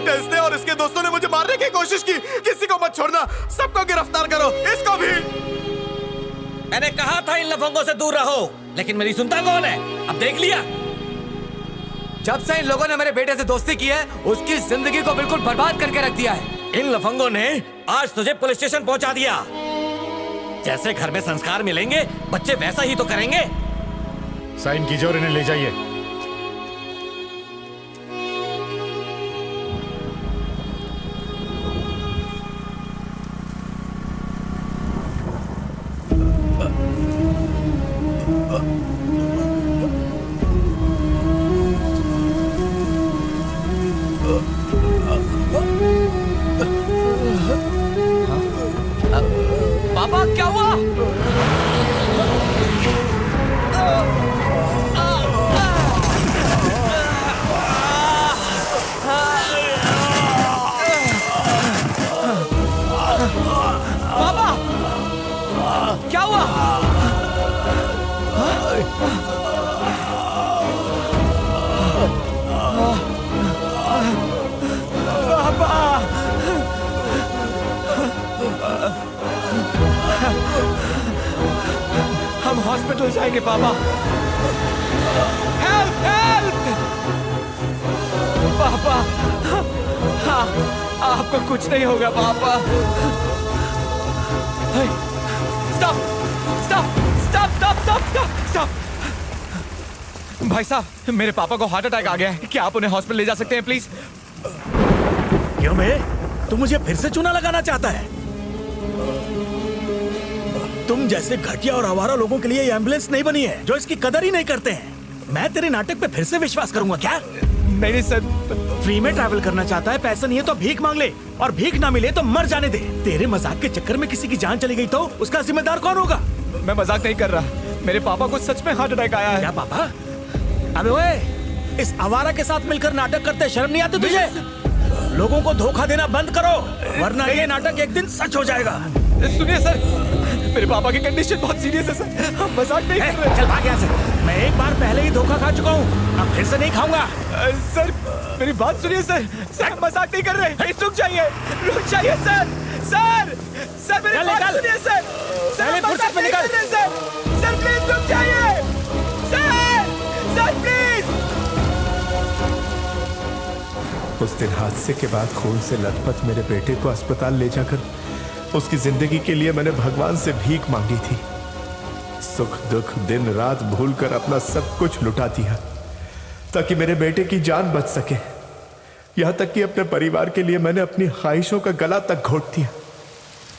Inspector इसने और इसके दोस्तों ने मुझे मारने की कोशिश की। किसी को मत छोड़ना, सबको गिरफ्तार करो, इसको भी। मैंने कहा था इन लफंगों से दूर रहो, लेकिन मेरी सुनता कौन है? अब देख लिया। जब से इन लोगों ने मेरे बेटे से दोस्ती की है, उसकी जिंदगी को बिल्कुल बर्बाद करके रख दिया है। इन लफंगों ने आज तुझे पुलिस स्टेशन पहुंचा दिया। जैसे घर में संस्कार मिलेंगे, बच्चे वैसा ही तो करेंगे। साइन कीजिए और इन्हें ले जाइए। पापा क्या हुआ? पापा क्या हुआ? हम हॉस्पिटल जाएंगे पापा। हेल्प हेल्प पापा। हाँ, आपको कुछ नहीं होगा पापा। Stop stop stop stop stop stop stop. भाई साहब, मेरे पापा को हार्ट अटैक आ गया है। क्या आप उन्हें हॉस्पिटल ले जा सकते हैं प्लीज? क्यों बे? तू मुझे फिर से चूना लगाना चाहता है? तुम जैसे घटिया और आवारा लोगों के लिए ये एम्बुलेंस नहीं बनी है, जो इसकी कदर ही नहीं करते हैं। मैं तेरे नाटक पे फिर से विश्वास करूंगा क्या? नहीं सर। फ्री में ट्रैवल करना चाहता है, पैसा नहीं है तो भीख मांग ले, और भीख ना मिले तो मर जाने दे। तेरे मजाक के चक्कर में किसी की जान चली गई तो उसका जिम्मेदार कौन होगा? मैं मजाक नहीं कर रहा, मेरे पापा को सच में हार्ट अटैक आया है। क्या पापा? अबे ओए, इस आवारा के साथ मिलकर नाटक करते शर्म नहीं आती तुझे? लोगों को धोखा देना बंद करो, वरना ये नाटक एक दिन सच हो जाएगा। सुनिए सर, मेरे पापा की कंडीशन बहुत सीरियस है सर, हम मजाक नहीं कर रहे। चल भाग यहाँ से। मैं एक बार पहले ही धोखा खा चुका हूँ, अब फिर से नहीं खाऊंगा। सर मेरी बात सुनिए सर, सर मजाक नहीं कर रहे। प्लीज रुक जाइए, रुक जाइए सर। सर सर मेरी बात सुनिए सर। सर मजाक नहीं कर रहे सर। सर प्लीज रुक जाइए सर। Sir please. उस दिन हादसे के बाद खून से लथपथ मेरे बेटे को अस्पताल ले जाकर उसकी जिंदगी के लिए मैंने भगवान से भीख मांगी थी। सुख दुख दिन रात भूलकर अपना सब कुछ लुटा दिया ताकि मेरे बेटे की जान बच सके। यहां तक कि अपने परिवार के लिए मैंने अपनी ख्वाहिशों का गला तक घोट दिया।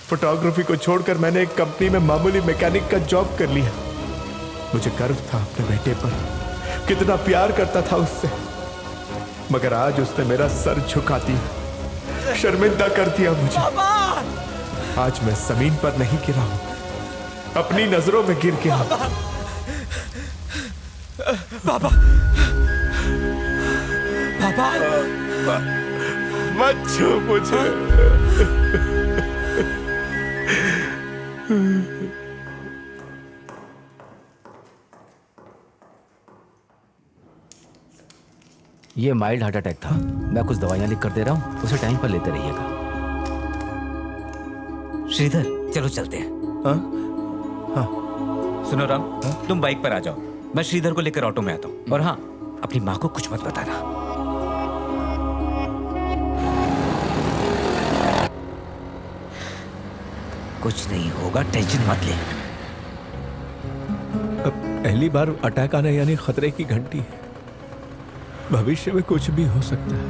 फोटोग्राफी को छोड़कर मैंने एक कंपनी में मामूली मैकेनिक का जॉब कर लिया। मुझे गर्व था अपने बेटे पर, कितना प्यार करता था उससे, मगर आज उसने मेरा सर झुका दिया, शर्मिंदा कर दिया मुझे। आज मैं जमीन पर नहीं गिरा हूं, अपनी नजरों में गिर गया। पापा पापा मत छू मुझे। ये माइल्ड हार्ट अटैक था। मैं कुछ दवाइयां लिख कर दे रहा हूं, उसे टाइम पर लेते रहिएगा। श्रीधर चलो चलते हैं। हाँ सुनो राम, तुम बाइक पर आ जाओ, मैं श्रीधर को लेकर ऑटो में आता हूँ। और हाँ, अपनी माँ को कुछ मत बताना। कुछ नहीं होगा, टेंशन मत ले। पहली बार अटैक आना यानी खतरे की घंटी है। भविष्य में कुछ भी हो सकता है।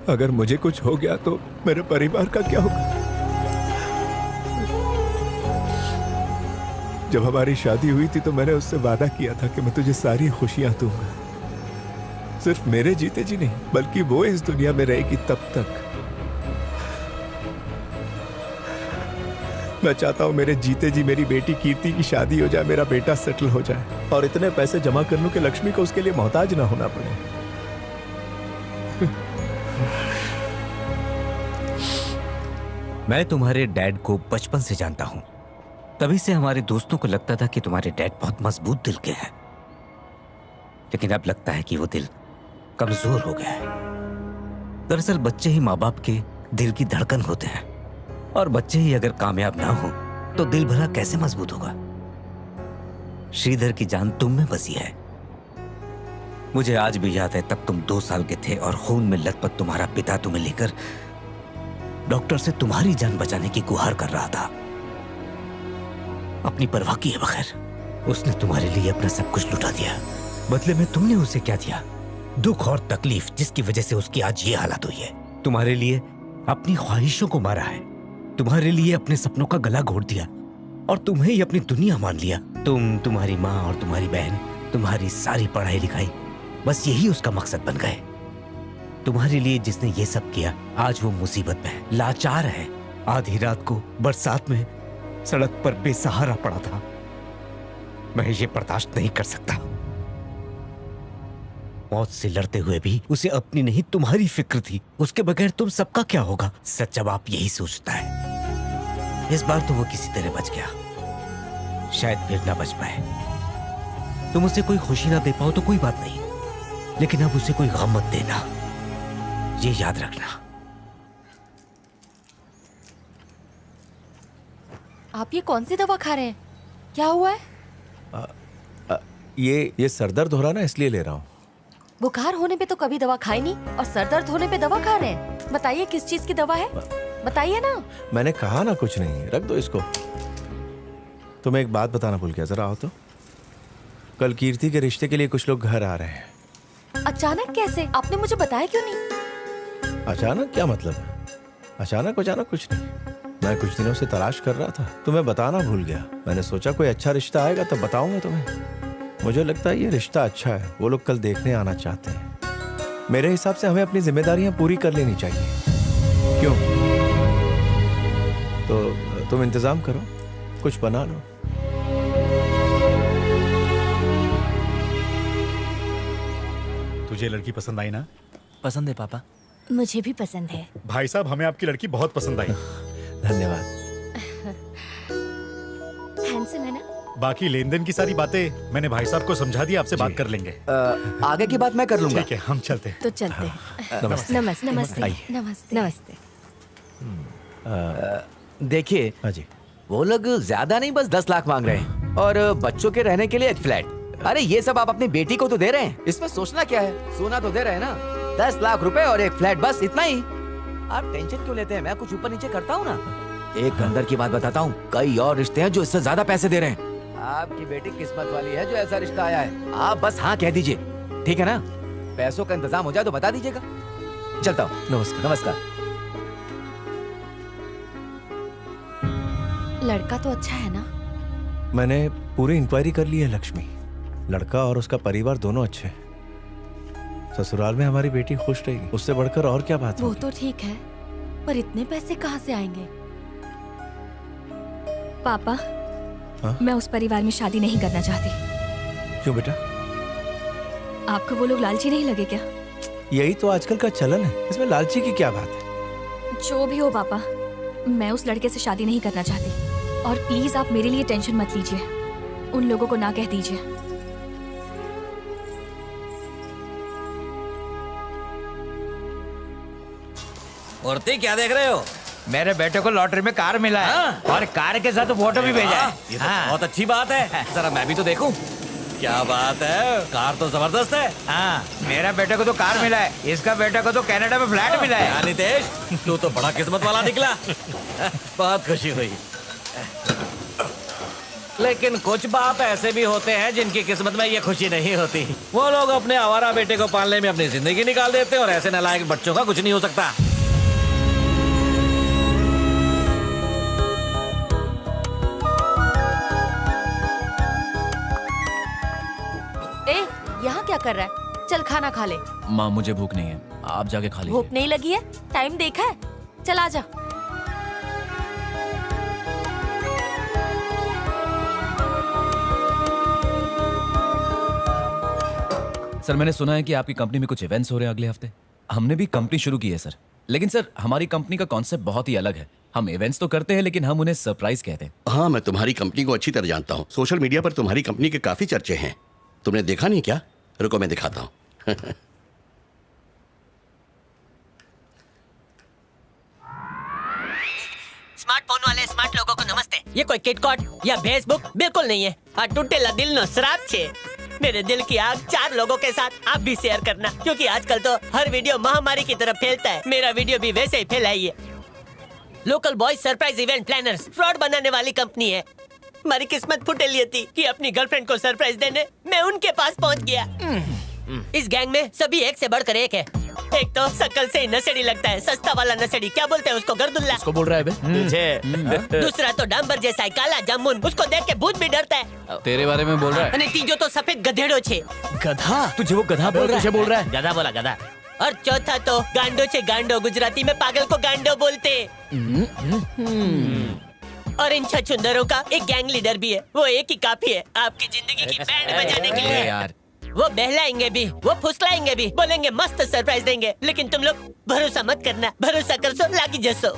अगर मुझे कुछ हो गया तो मेरे परिवार का क्या होगा? जब हमारी शादी हुई थी तो मैंने उससे वादा किया था कि मैं तुझे सारी खुशियां दूंगा, सिर्फ मेरे जीते जी नहीं, बल्कि वो इस दुनिया में रहेगी तब तक। मैं चाहता हूं मेरे जीते जी मेरी बेटी कीर्ति की शादी हो जाए, मेरा बेटा सेटल हो जाए और इतने पैसे जमा कर लूं कि लक्ष्मी को उसके लिए मोहताज ना होना पड़े। मैं तुम्हारे डैड को बचपन से जानता हूं, तभी से हमारे दोस्तों को लगता था कि तुम्हारे डैड बहुत मजबूत दिल के हैं। लेकिन अब लगता है कि वो दिल कमजोर हो गया है। दरअसल बच्चे ही माँ बाप के दिल की धड़कन होते हैं, और बच्चे ही अगर कामयाब ना हो तो दिल भला कैसे मजबूत होगा। श्रीधर की जान तुम में बसी है। मुझे आज भी याद है, तब तुम 2 साल के थे और खून में लथपथ तुम्हारा पिता तुम्हें लेकर डॉक्टर से तुम्हारी जान बचाने की गुहार कर रहा था। अपनी परवाह किए बगैर उसने तुम्हारे लिए अपना सब कुछ लुटा दिया। बदले में तुमने उसे क्या दिया? दुख और तकलीफ, जिसकी वजह से उसकी आज ये हालत हुई है। तुम्हारे लिए अपनी ख्वाहिशों को मारा है, तुम्हारे लिए अपने सपनों का गला घोट दिया और तुम्हें ही अपनी दुनिया मान लिया। तुम, तुम्हारी माँ और तुम्हारी बहन, तुम्हारी सारी पढ़ाई लिखाई, बस यही उसका मकसद बन गए। तुम्हारे लिए जिसने ये सब किया आज वो मुसीबत में है, लाचार है। आधी रात को बरसात में सड़क पर बेसहारा पड़ा था। मैं ये बर्दाश्त नहीं कर सकता। मौत से लड़ते हुए भी उसे अपनी नहीं तुम्हारी फिक्र थी। उसके बगैर तुम सबका क्या होगा? सच्चा बाप यही सोचता है। इस बार तो वो किसी तरह बच गया, शायद फिर ना बच पाए। तुम उसे कोई खुशी ना दे पाओ तो कोई बात नहीं, लेकिन अब उसे कोई गम मत देना, ये याद रखना। आप ये कौन सी दवा खा रहे हैं? क्या हुआ है? ये सरदर्द हो रहा ना, इसलिए ले रहा हूँ। बुखार होने पे तो कभी दवा खाई नहीं और सर दर्द होने पे दवा खा रहे हैं। बताइए किस चीज की दवा है, बताइए ना। मैंने कहा ना कुछ नहीं, रख दो इसको। तुम्हें एक बात बताना भूल गया, जरा आओ तो। कल कीर्ति के रिश्ते के लिए कुछ लोग घर आ रहे हैं। अचानक कैसे? आपने मुझे बताया क्यों नहीं? अचानक क्या मतलब? अचानक कुछ नहीं। मैं कुछ दिनों से तलाश कर रहा था, तुम्हें बताना भूल गया। मैंने सोचा कोई अच्छा रिश्ता आएगा तब बताऊंगा तुम्हें। मुझे लगता है ये रिश्ता अच्छा है, वो लोग कल देखने आना चाहते हैं। मेरे हिसाब से हमें अपनी जिम्मेदारियां पूरी कर लेनी चाहिए। क्यों? तो तुम इंतजाम करो, कुछ बना लो। तुझे लड़की पसंद आई ना? पसंद है पापा। मुझे भी पसंद है। भाई साहब, हमें आपकी लड़की बहुत पसंद आई। धन्यवाद। हैंडसम है ना? बाकी लेन देन की सारी बातें मैंने भाई साहब को समझा दिया, आपसे बात कर लेंगे। आगे की बात मैं कर लूंगा। ठीक है, हम चलते हैं। तो चलते हैं। नमस्ते। नमस्ते नमस्ते आइए। नमस्ते नमस्ते। देखिए, हाँ जी। वो लोग ज्यादा नहीं, बस 10 लाख मांग रहे हैं, और बच्चों के रहने के लिए एक फ्लैट। अरे ये सब आप अपनी बेटी को तो दे रहे हैं, इसमें सोचना क्या है? सोना तो दे रहे हैं ना। 10 लाख रुपए और एक फ्लैट, बस इतना ही। आप टेंशन क्यों लेते हैं? मैं कुछ ऊपर नीचे करता हूँ ना। एक अंदर की बात बताता हूँ, कई और रिश्ते हैं जो इससे ज्यादा पैसे दे रहे हैं। आपकी बेटी किस्मत वाली है जो ऐसा रिश्ता आया है। आप बस हाँ कह दीजिए, ठीक है ना? पैसों का इंतजाम हो जाए तो बता दीजिएगा। चलता हूँ। नमस्कार। नमस्कार। लड़का तो अच्छा है ना? मैंने पूरी इंक्वायरी कर ली है लक्ष्मी। लड़का और उसका परिवार दोनों अच्छे हैं। ससुराल में हमारी बेटी खुश रहेगी, उससे बढ़कर और क्या बात वो होगी? तो ठीक है, पर इतने पैसे कहाँ से आएंगे? पापा, हाँ? मैं उस परिवार में शादी नहीं करना चाहती। क्यों बेटा? आपको वो लोग लालची नहीं लगे क्या? यही तो आजकल का चलन है, इसमें लालची की क्या बात है? जो भी हो पापा, मैं उस लड़के से शादी नहीं करना चाहती। और प्लीज आप मेरे लिए टेंशन मत लीजिए, उन लोगों को ना कह दीजिए। औरतें क्या देख रहे हो? मेरे बेटे को लॉटरी में कार मिला है, हाँ? और कार के साथ फोटो भी भेजा है। ये तो बहुत अच्छी बात है। जरा मैं भी तो देखूं। क्या बात है, कार तो जबरदस्त है। हाँ, मेरा बेटे को तो कार मिला है, इसका बेटे को तो कनाडा में फ्लैट मिला है। नितेश, तू तो बड़ा किस्मत वाला निकला। बहुत खुशी हुई। लेकिन कुछ बाप ऐसे भी होते हैं जिनकी किस्मत में ये खुशी नहीं होती। वो लोग अपने आवारा बेटे को पालने में अपनी जिंदगी निकाल देते हैं, और ऐसे नालायक बच्चों का कुछ नहीं हो सकता। ए, यहाँ क्या कर रहा है? चल खाना खा ले। माँ, मुझे भूख नहीं है, आप जाके खा लीजिए। भूख नहीं लगी है? टाइम देखा है? चल आजा। सर, मैंने सुना है कि आपकी कंपनी में कुछ इवेंट्स हो रहे हैं अगले हफ्ते। हमने भी कंपनी शुरू की है सर, लेकिन सर हमारी कंपनी का कॉन्सेप्ट बहुत ही अलग है। हम इवेंट्स तो करते हैं, लेकिन हम उन्हें सरप्राइज कहते हैं। हाँ, मैं तुम्हारी कंपनी को अच्छी तरह जानता हूँ। सोशल मीडिया पर तुम्हारी कंपनी के काफी चर्चे हैं। तुमने देखा नहीं क्या? रुको मैं दिखाता हूँ। ये कोई किटकॉट या फेसबुक बिल्कुल नहीं है। आ टूटेला दिल नो श्राप छे। मेरे दिल की आग 4 लोगों के साथ आप भी शेयर करना, क्योंकि आजकल तो हर वीडियो महामारी की तरफ फैलता है। मेरा वीडियो भी वैसे ही फैलाइए। Local boys surprise event planners fraud बनाने वाली कंपनी है। हमारी किस्मत फुटेली थी कि अपनी गर्लफ्रेंड को सरप्राइज देने मैं उनके पास पहुंच गया। इस गैंग में सभी एक से बढ़कर एक है। एक तो शक्ल से ही नशेड़ी लगता है, सस्ता वाला नशेड़ी, क्या बोलते हैं उसको, गर्दुल्ला। उसको बोल रहा है बे? दूसरा तो डांबर जैसा है, काला जामुन, उसको देख के भूत भी डरता है। तेरे बारे में बोल रहा है? અને तीजो तो सफेद गधेड़ो छे। गधा? तुझे वो गधा बोल रहा है? गधा बोला गधा। और चौथा तो गांडो छे गांडो, गुजराती में पागल को गांडो बोलते। और इन छछुंदरों का एक गैंग लीडर भी है, वो एक ही काफी है आपकी जिंदगी की बैंड बजाने के लिए। यार वो बहलाएंगे भी, वो फुसलाएंगे भी, बोलेंगे मस्त सरप्राइज देंगे, लेकिन तुम लोग भरोसा मत करना, भरोसा कर सो लागी जसो।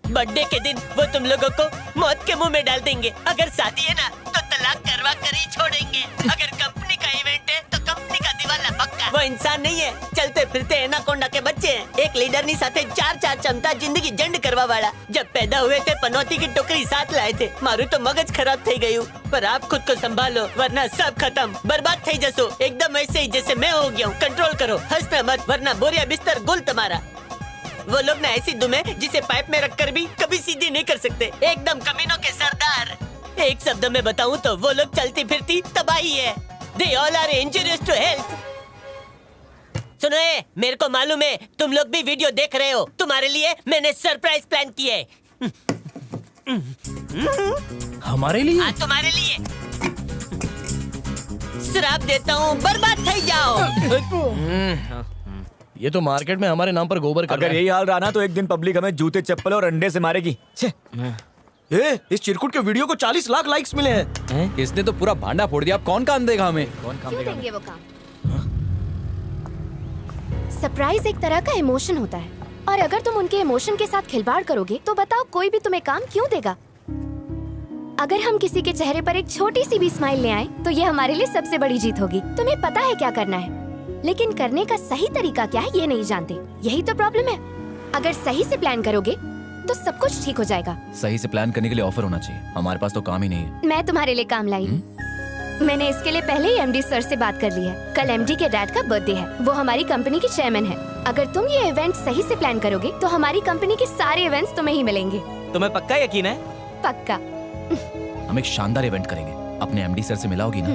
बर्थडे के दिन वो तुम लोगों को मौत के मुंह में डाल देंगे। अगर शादी है ना तो तलाक करवा कर ही छोड़ेंगे। अगर कंपनी का इवेंट है तो कंपनी का दिवाला पक्का। वो इंसान नहीं है, चलते फिरते एनाकोंडा के बच्चे हैं। एक लीडर नी साथे 4 चमता जिंदगी जंड करवा वाला। जब पैदा हुए थे पनौती की टोकरी साथ लाए थे। मारू तो मगज खराब थई गયું, पर आप खुद को संभालो वरना सब खत्म, बर्बाद थई जसो। एकदम ऐसे ही जैसे मैं हो गया हूँ। कंट्रोल करो, हंसना मत, वरना बोरिया बिस्तर गुल तुम्हारा। वो लोग ना ऐसी दुम है जिसे पाइप में रखकर भी कभी सीधी नहीं कर सकते। एकदम कमीनों के सरदार। एक शब्द में बताऊं तो वो लोग चलती फिरती तबाही है। They all are injurious to health। सुनो ए, मेरे को मालूम है तुम लोग भी वीडियो देख रहे हो। तुम्हारे लिए मैंने सरप्राइज प्लान किया है। हमारे लिए? हाँ, तुम्हारे लिए। श्राप देता हूँ, बर्बाद थई जाओ। ये तो मार्केट में हमारे नाम पर गोबर कर रहा अगर है। यही हाल रहा ना तो एक दिन पब्लिक हमें जूते चप्पल और अंडे से मारेगी। इस चिरकुट के वीडियो को 40 लाख लाइक्स मिले हैं। इसने तो पूरा भांडा फोड़ दिया। अब कौन काम देगा हमें? क्यों देंगे वो काम? सरप्राइज एक तरह का इमोशन होता है, और अगर तुम उनके इमोशन के साथ खिलवाड़ करोगे तो बताओ कोई भी तुम्हें काम क्यों देगा? अगर हम किसी के चेहरे पर एक छोटी सी भी स्माइल ले आए तो ये हमारे लिए सबसे बड़ी जीत होगी। तुम्हें पता है क्या करना है, लेकिन करने का सही तरीका क्या है ये नहीं जानते। यही तो प्रॉब्लम है। अगर सही से प्लान करोगे तो सब कुछ ठीक हो जाएगा। सही से प्लान करने के लिए ऑफर होना चाहिए। हमारे पास तो काम ही नहीं है। मैं तुम्हारे लिए काम लाई हूँ। मैंने इसके लिए पहले ही एमडी सर से बात कर ली है। कल एमडी के डैड का बर्थडे है, वो हमारी कंपनी के चेयरमैन है। अगर तुम ये इवेंट सही से प्लान करोगे तो हमारी कंपनी के सारे इवेंट्स तुम्हें ही मिलेंगे। तुम्हें पक्का यकीन है? पक्का। हम एक शानदार इवेंट करेंगे। अपने एमडी सर से मिलाओगी ना?